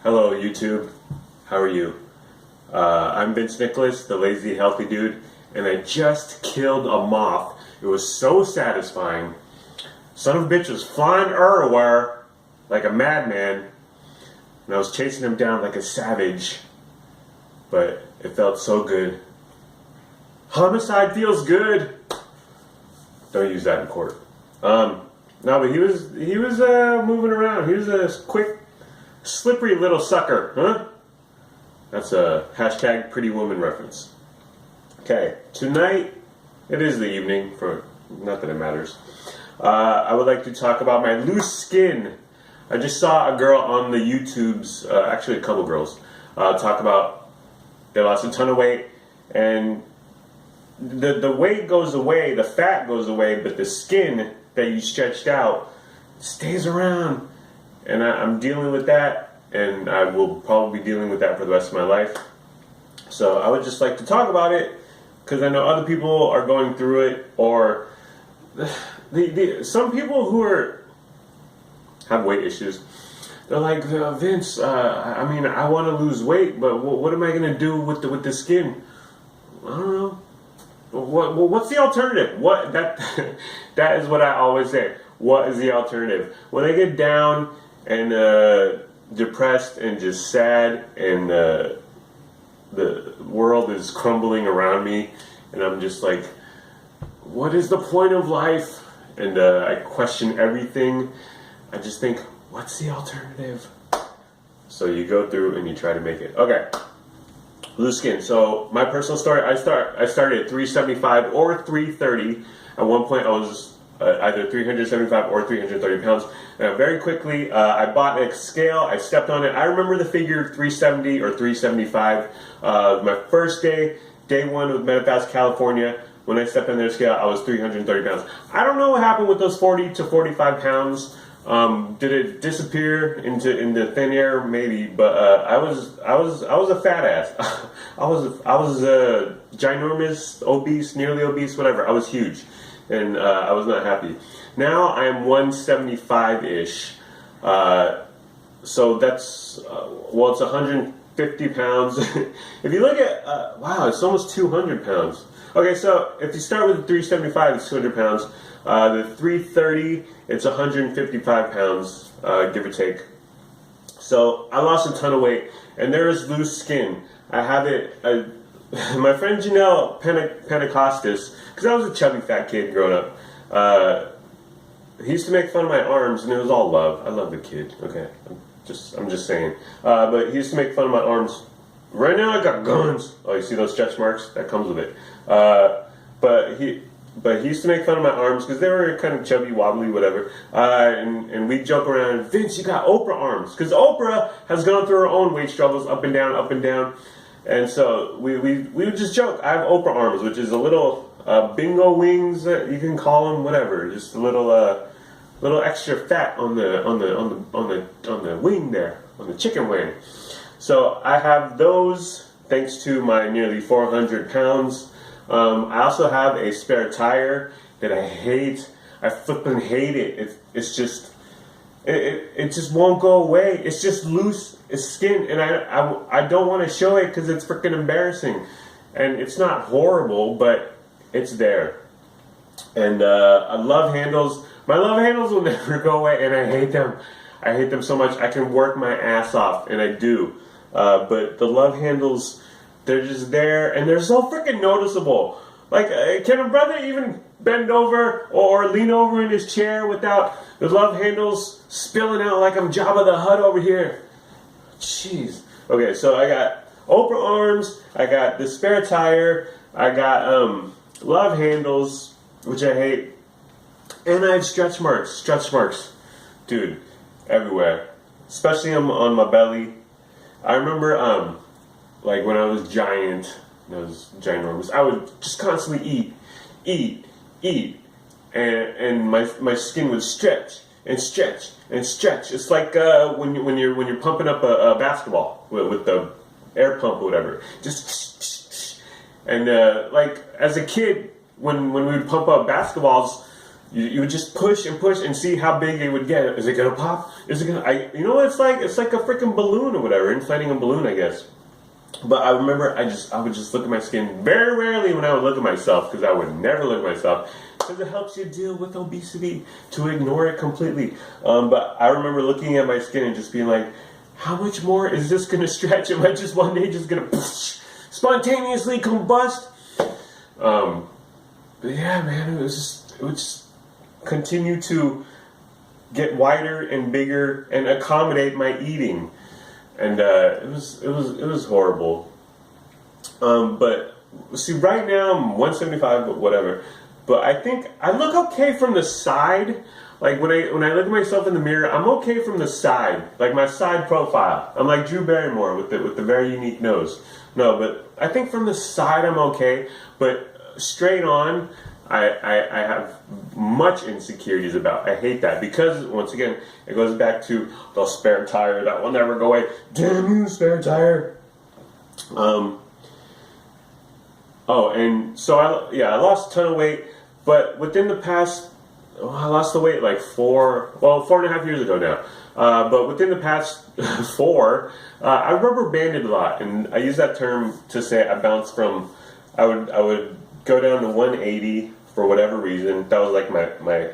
Hello YouTube, how are you? I'm Vince Nicholas, the lazy healthy dude, and I just killed a moth. It was so satisfying. Son of a bitch was flying everywhere like a madman, and I was chasing him down like a savage, but it felt so good. Homicide feels good. Don't use that in court. No, but he was moving around. He was a quick, slippery little sucker, huh? That's a hashtag pretty woman reference. Okay, tonight, it is the evening, for not that it matters. I would like to talk about my loose skin. I just saw a girl on the YouTubes, actually a couple girls, talk about they lost a ton of weight, and the weight goes away, the fat goes away, but the skin that you stretched out stays around. And I'm dealing with that, and I will probably be dealing with that for the rest of my life. So I would just like to talk about it, because I know other people are going through it, or some people who have weight issues. They're like, Vince, I mean, I want to lose weight, but what am I going to do with the skin? I don't know. What's the alternative? That is what I always say. What is the alternative? When I get down and depressed and just sad, and the world is crumbling around me, and I'm just like, what is the point of life? And I question everything. I just think, what's the alternative? So you go through and you try to make it. Okay. Loose skin. So my personal story, I started at 375 or 330. At one point I was either 375 or 330 pounds. Very quickly, I bought a scale, I stepped on it. I remember the figure 370 or 375. My first day one with Medifast, California, when I stepped on their scale, I was 330 pounds. I don't know what happened with those 40 to 45 pounds. Did it disappear into thin air? Maybe, but I was a fat ass. I was ginormous, obese, nearly obese, whatever. I was huge, and I was not happy. Now I'm 175-ish. So that's well, it's 150 pounds. If you look at wow, it's almost 200 pounds. Okay, so if you start with the 375, it's 200 pounds. The 330, it's 155 pounds, give or take. So I lost a ton of weight, and there is loose skin. I have it. My friend Janelle Pentecostis, because I was a chubby fat kid growing up. He used to make fun of my arms, and it was all love. I love the kid. Okay, I'm just saying. But he used to make fun of my arms. Right now I got guns. Oh, you see those stretch marks? That comes with it. But he used to make fun of my arms because they were kind of chubby, wobbly, whatever. And we joke around, Vince, you got Oprah arms. Because Oprah has gone through her own weight struggles, up and down, up and down. And so we would just joke, I have Oprah arms, which is a little bingo wings, you can call them, whatever. Just a little extra fat on the wing there, on the chicken wing. So I have those thanks to my nearly 400 pounds. I also have a spare tire that I hate. I flippin' hate it. It's just, it just won't go away. It's just loose. It's skin, and I don't want to show it because it's freaking embarrassing. And it's not horrible, but it's there. And I love handles. My love handles will never go away, and I hate them. I hate them so much. I can work my ass off, and I do. But the love handles, they're just there, and they're so freaking noticeable. Like, can a brother even bend over or lean over in his chair without the love handles spilling out like I'm Jabba the Hutt over here? Jeez. Okay, so I got Oprah arms, I got the spare tire, I got love handles, which I hate, and I have stretch marks, dude, everywhere, especially on my belly. I remember, like when I was giant, I was ginormous, I would just constantly eat, and my skin would stretch and stretch and stretch. It's like when you're pumping up a basketball with the air pump or whatever, just and like as a kid when we would pump up basketballs, You would just push and push and see how big it would get. Is it gonna pop? Is it gonna? You know what it's like? It's like a freaking balloon or whatever, inflating a balloon, I guess. But I remember I would just look at my skin very rarely when I would look at myself, because I would never look at myself, because it helps you deal with obesity, to ignore it completely. But I remember looking at my skin and just being like, how much more is this gonna stretch? Am I just one day just gonna spontaneously combust? But yeah, man, it would just continue to get wider and bigger and accommodate my eating. And it was horrible. But see, right now I'm 175, but whatever. But I think I look okay from the side. Like when I look at myself in the mirror, I'm okay from the side, like my side profile. I'm like Drew Barrymore with the very unique nose. No, but I think from the side I'm okay. But straight on, I have much insecurities about. I hate that, because once again it goes back to the spare tire that will never go away. Damn you, spare tire. Oh, and so I lost a ton of weight, but within the past, I lost the weight like 4.5 years ago now. But within the past 4, I rubber banded a lot, and I use that term to say I bounced from. I would go down to 180 for whatever reason. That was like my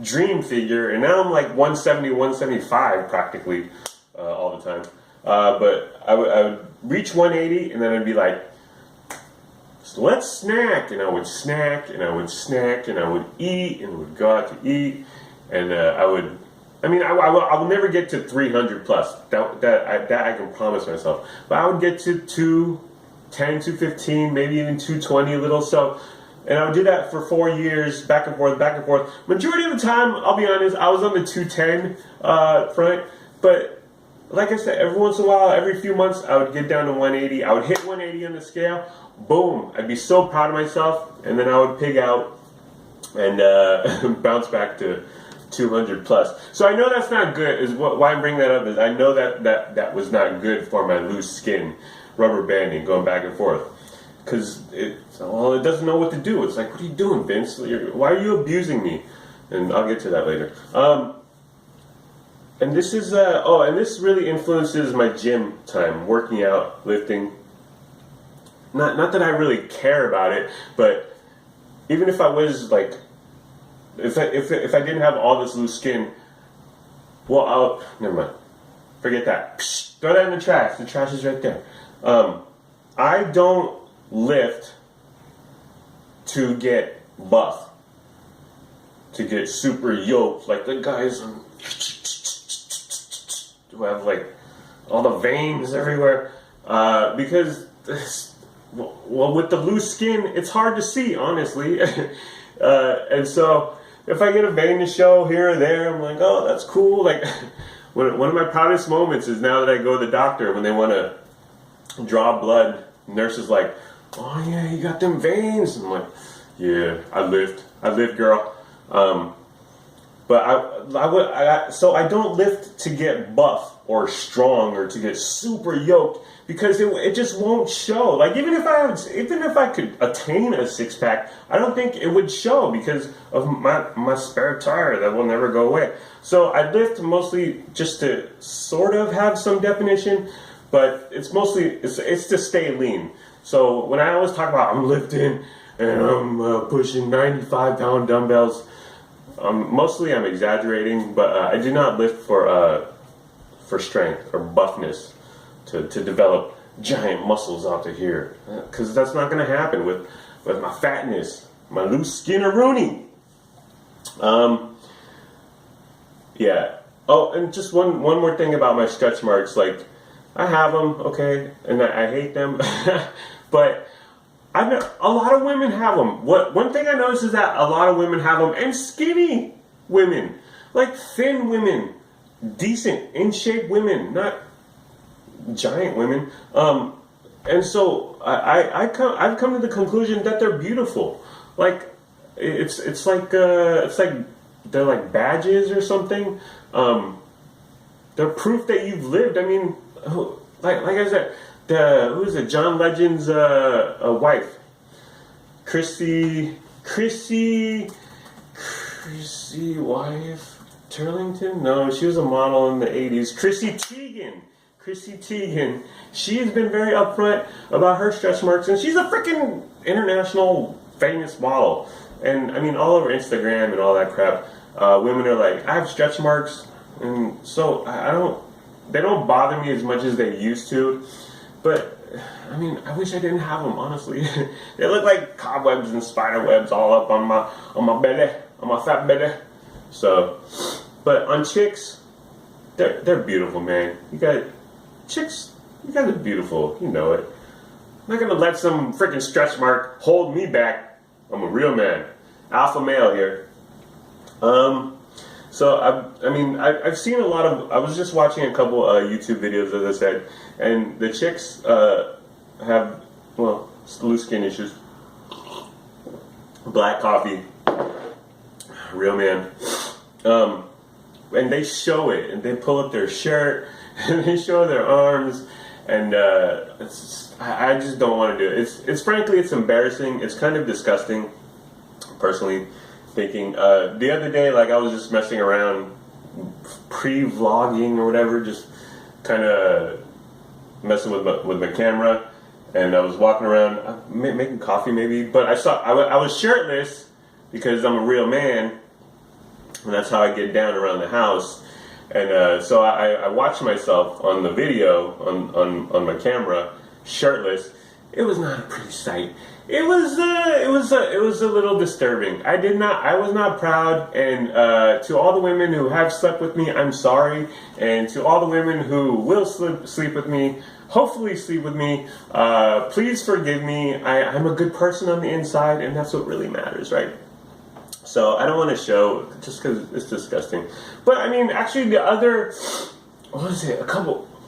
dream figure, and now I'm like 170, 175 practically all the time. But I would reach 180, and then I'd be like, so let's snack, and I would snack, and I would snack, and I would eat, and would go out to eat, and I will never get to 300 plus. That I can promise myself. But I would get to 210, 215, maybe even 220 a little. So, and I would do that for 4 years, back and forth, back and forth. Majority of the time, I'll be honest, I was on the 210 front. But like I said, every once in a while, every few months, I would get down to 180. I would hit 180 on the scale. Boom! I'd be so proud of myself, and then I would pig out and bounce back to 200 plus. So I know that's not good. Why I'm bringing that up is I know that was not good for my loose skin, rubber banding, going back and forth, because it doesn't know what to do. It's like, what are you doing, Vince? Why are you abusing me? And I'll get to that later. And this is and this really influences my gym time, working out, lifting. Not that I really care about it, but even if I was like, if I didn't have all this loose skin, well, never mind. Forget that. Psh, throw that in the trash. The trash is right there. I don't lift to get buff, to get super yoked like the guys who have like all the veins everywhere, because well, with the loose skin, it's hard to see, honestly. And so if I get a vein to show here or there, I'm like, oh, that's cool. Like, one of my proudest moments is now that I go to the doctor when they want to draw blood. Nurse is like, oh yeah, you got them veins. And I'm like, yeah, I lift, girl. But so I don't lift to get buff or strong or to get super yoked, because it just won't show. Like, even if I could attain a six pack, I don't think it would show because of my spare tire that will never go away. So I lift mostly just to sort of have some definition, but it's mostly it's to stay lean. So when I always talk about I'm lifting and I'm pushing 95-pound dumbbells, mostly I'm exaggerating, but I do not lift for strength or buffness to develop giant muscles out to here, because that's not going to happen with my fatness, my loose skin or Rooney. Yeah. Oh, and just one more thing about my stretch marks. Like, I have them, okay, and I hate them, but I know a lot of women have them. One thing I noticed is that a lot of women have them, and skinny women, like thin women, decent, in shape women, not giant women. And so I've come to the conclusion that they're beautiful. Like, it's like they're like badges or something. They're proof that you've lived. I mean, like I said, who is it? John Legend's wife, Chrissy. Chrissy wife Turlington? No, she was a model in the 80s. Chrissy Teigen. Chrissy Teigen. She has been very upfront about her stretch marks, and she's a freaking international famous model. And I mean, all over Instagram and all that crap, women are like, I have stretch marks, and so they don't bother me as much as they used to. But I mean, I wish I didn't have them, honestly. They look like cobwebs and spider webs all up on my belly, on my fat belly. So, but on chicks, they're beautiful, man. Chicks, you guys are beautiful. You know it. I'm not gonna let some freaking stretch mark hold me back. I'm a real man, alpha male here. So I've seen a lot of. I was just watching a couple YouTube videos, as I said, and the chicks have loose skin issues. Black coffee, real man, and they show it, and they pull up their shirt, and they show their arms, and I just don't want to do it. It's frankly, it's embarrassing. It's kind of disgusting, personally. Thinking the other day, like I was just messing around, pre-vlogging or whatever, just kind of messing with my camera, and I was walking around making coffee maybe, but I was shirtless because I'm a real man, and that's how I get down around the house, and so I watched myself on the video on my camera shirtless. It was not a pretty sight. It was a little disturbing. I was not proud, and to all the women who have slept with me, I'm sorry, and to all the women who will sleep with me, hopefully sleep with me, please forgive me. I'm a good person on the inside, and that's what really matters, right? So I don't want to show just because it's disgusting. But I mean, actually,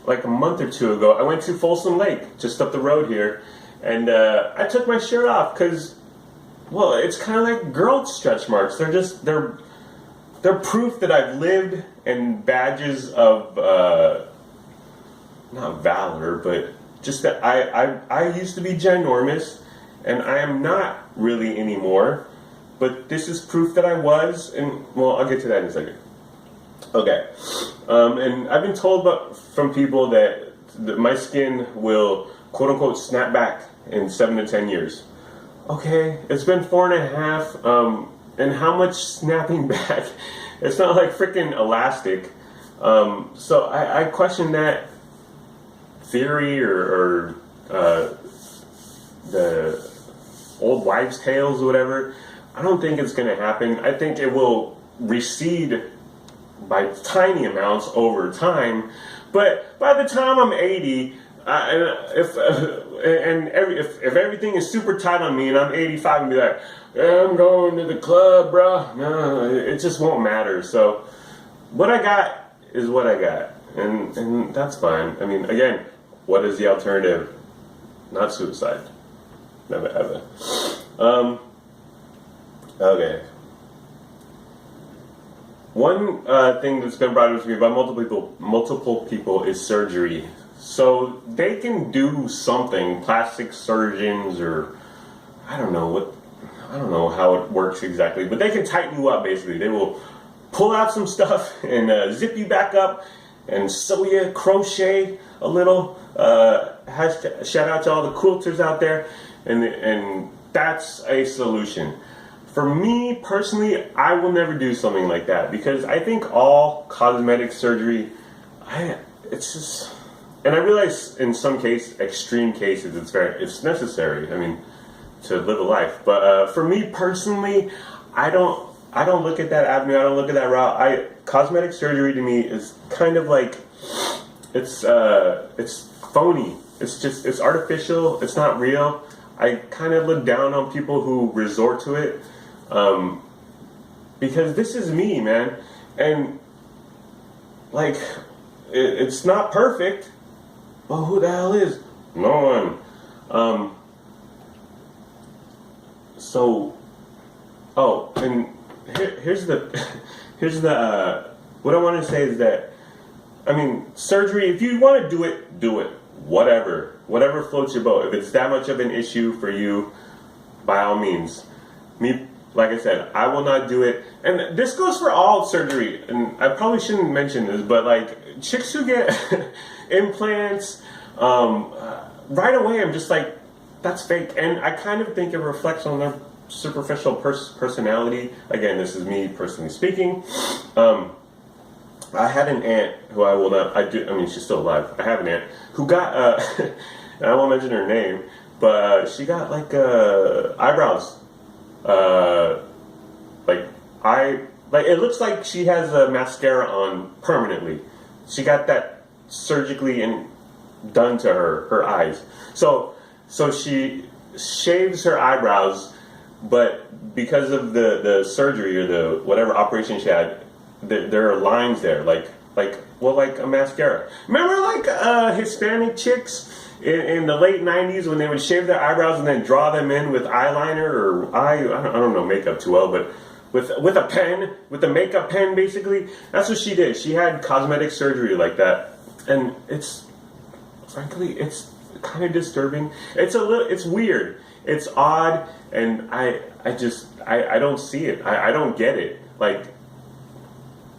like a month or two ago, I went to Folsom Lake, just up the road here. And I took my shirt off because, well, it's kind of like girl stretch marks. They're proof that I've lived, and badges of not valor, but just that I used to be ginormous, and I am not really anymore. But this is proof that I was, and well, I'll get to that in a second. Okay, and I've been told from people that my skin will quote unquote snap back in 7 to 10 years. Okay, it's been 4.5, and how much snapping back? It's not like freaking elastic. So I question that theory or the old wives' tales or whatever. I don't think it's going to happen. I think it will recede by tiny amounts over time. But by the time I'm 80, if everything is super tight on me and I'm 85 and be like, yeah, I'm going to the club, bro. No, it just won't matter. So what I got is what I got, and that's fine. I mean, again, what is the alternative? Not suicide. Never ever. Okay. One thing that's been brought up to me by multiple people is surgery. So they can do something, plastic surgeons, or I don't know how it works exactly, but they can tighten you up basically. They will pull out some stuff and zip you back up and sew you, crochet a little. Shout out to all the quilters out there, and that's a solution. For me personally, I will never do something like that because I think all cosmetic surgery, it's just. And I realize in some extreme cases, it's necessary. I mean, to live a life. But for me personally, I don't look at that avenue. I don't look at that route. Cosmetic surgery to me is kind of like it's phony. It's artificial. It's not real. I kind of look down on people who resort to it because this is me, man, and like it's not perfect. Well, who the hell is? No one. And here's the what I want to say is that, I mean, surgery, if you want to do it. Whatever floats your boat. If it's that much of an issue for you, by all means. Me like I said, I will not do it. And this goes for all surgery. And I probably shouldn't mention this, but like chicks who get implants, right away I'm just like, that's fake. And I kind of think it reflects on their superficial personality. Again, this is me personally speaking. I had an aunt who I will not, I mean, she's still alive. I have an aunt who got, and I won't mention her name, but she got like eyebrows. Like it looks like she has a mascara on permanently. She got that surgically and done to her eyes. So she shaves her eyebrows, but because of the surgery or the whatever operation she had, there are lines there, like a mascara. Remember like Hispanic chicks in the late 90s when they would shave their eyebrows and then draw them in with eyeliner or I don't know makeup too well, but with a pen, with a makeup pen basically. That's what she did. She had cosmetic surgery like that, and it's frankly it's kind of disturbing. It's weird. It's odd, and I don't see it. I don't get it. Like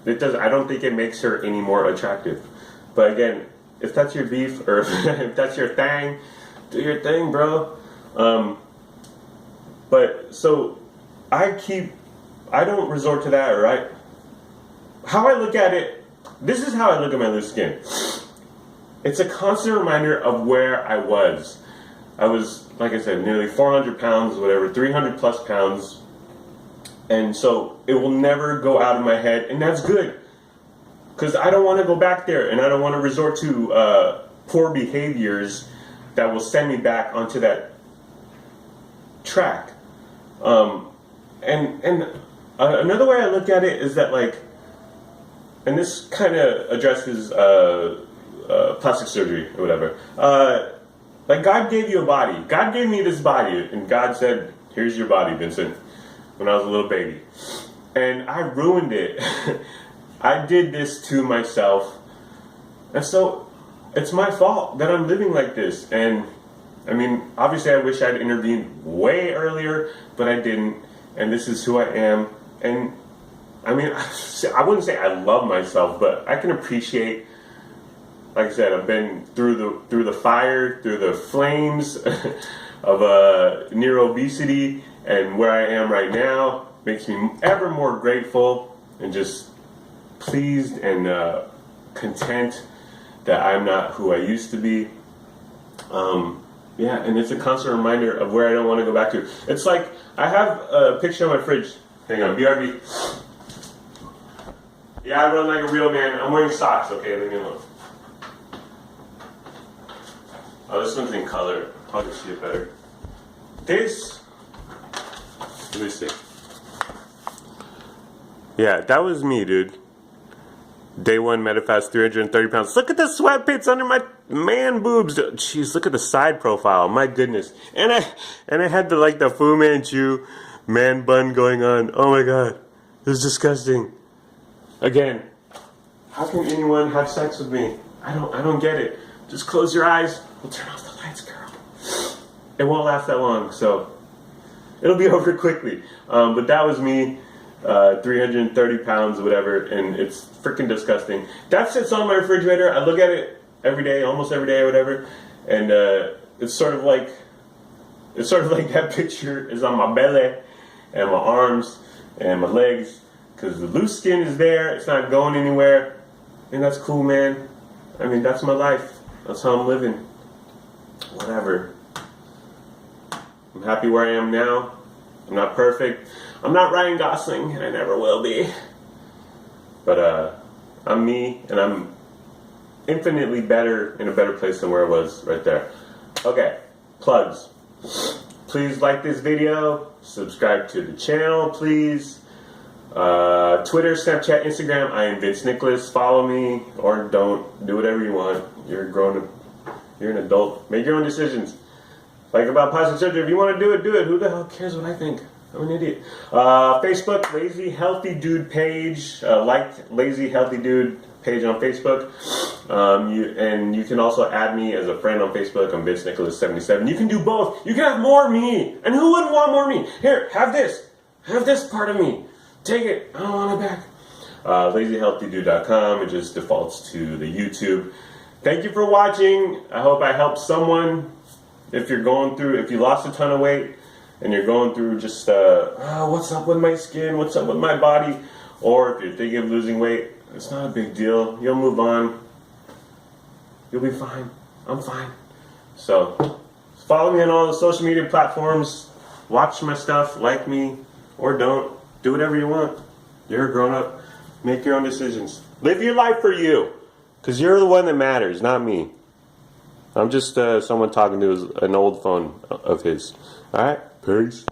it does. I don't think it makes her any more attractive. But again, if that's your beef or if that's your thing, do your thing, bro. But so I don't resort to that, right? How I look at it, this is how I look at my loose skin. It's a constant reminder of where I was. I was, like I said, nearly 400 pounds, whatever, 300 plus pounds. And so it will never go out of my head, and that's good. Because I don't want to go back there, and I don't want to resort to poor behaviors that will send me back onto that track. Another way I look at it is that, like, and this kind of addresses plastic surgery or whatever. Like, God gave you a body. God gave me this body, and God said, here's your body, Vincent, when I was a little baby. And I ruined it. I did this to myself. And so it's my fault that I'm living like this. And I mean, obviously I wish I'd intervened way earlier, but I didn't. And this is who I am. And I mean, I wouldn't say I love myself, but I can appreciate, like I said, I've been through the fire, through the flames of near obesity, and where I am right now makes me ever more grateful and just pleased and content that I'm not who I used to be. Yeah, and it's a constant reminder of where I don't want to go back to. It's like I have a picture on my fridge. Hang on, BRB. Yeah, I run like a real man. I'm wearing socks. Okay, leave me alone. Oh, this one's in color. I'll just see it better. This. Let me see. Yeah, that was me, dude. Day one, Metafast, 330 pounds. Look at the sweatpants under my man boobs. Jeez, look at the side profile. My goodness. And I had the Fu Manchu man bun going on. Oh my god. It was disgusting. Again, how can anyone have sex with me? I don't get it. Just close your eyes. We'll turn off the lights, girl. It won't last that long, so it'll be over quickly. But that was me. 330 pounds or whatever, and it's freaking disgusting. That sits on my refrigerator. I look at it every day, almost every day or whatever, and it's sort of like that picture is on my belly and my arms and my legs, because the loose skin is there. It's not going anywhere, and that's cool, man. I mean, that's my life. That's how I'm living. Whatever. I'm happy where I am now. I'm not perfect. I'm not Ryan Gosling, and I never will be. But I'm me, and I'm infinitely better, in a better place than where I was right there. Okay, plugs. Please like this video. Subscribe to the channel, please. Twitter, Snapchat, Instagram. I am Vince Nicholas. Follow me, or don't. Do whatever you want. You're an adult. Make your own decisions. Like about plastic surgery, if you want to do it, do it. Who the hell cares what I think? I'm an idiot. Facebook, Lazy Healthy Dude page. Like Lazy Healthy Dude page on Facebook. You can also add me as a friend on Facebook. I'm Vince Nicholas 77. You can do both. You can have more of me. And who wouldn't want more of me? Here, have this. Have this part of me. Take it. I don't want it back. LazyHealthyDude.com. It just defaults to the YouTube. Thank you for watching. I hope I helped someone. If you lost a ton of weight and you're going through just, what's up with my skin? What's up with my body? Or if you're thinking of losing weight, it's not a big deal. You'll move on. You'll be fine. I'm fine. So, follow me on all the social media platforms. Watch my stuff. Like me. Or don't. Do whatever you want. You're a grown-up. Make your own decisions. Live your life for you. Because you're the one that matters, not me. I'm just someone talking to an old phone of his. Alright? Peace.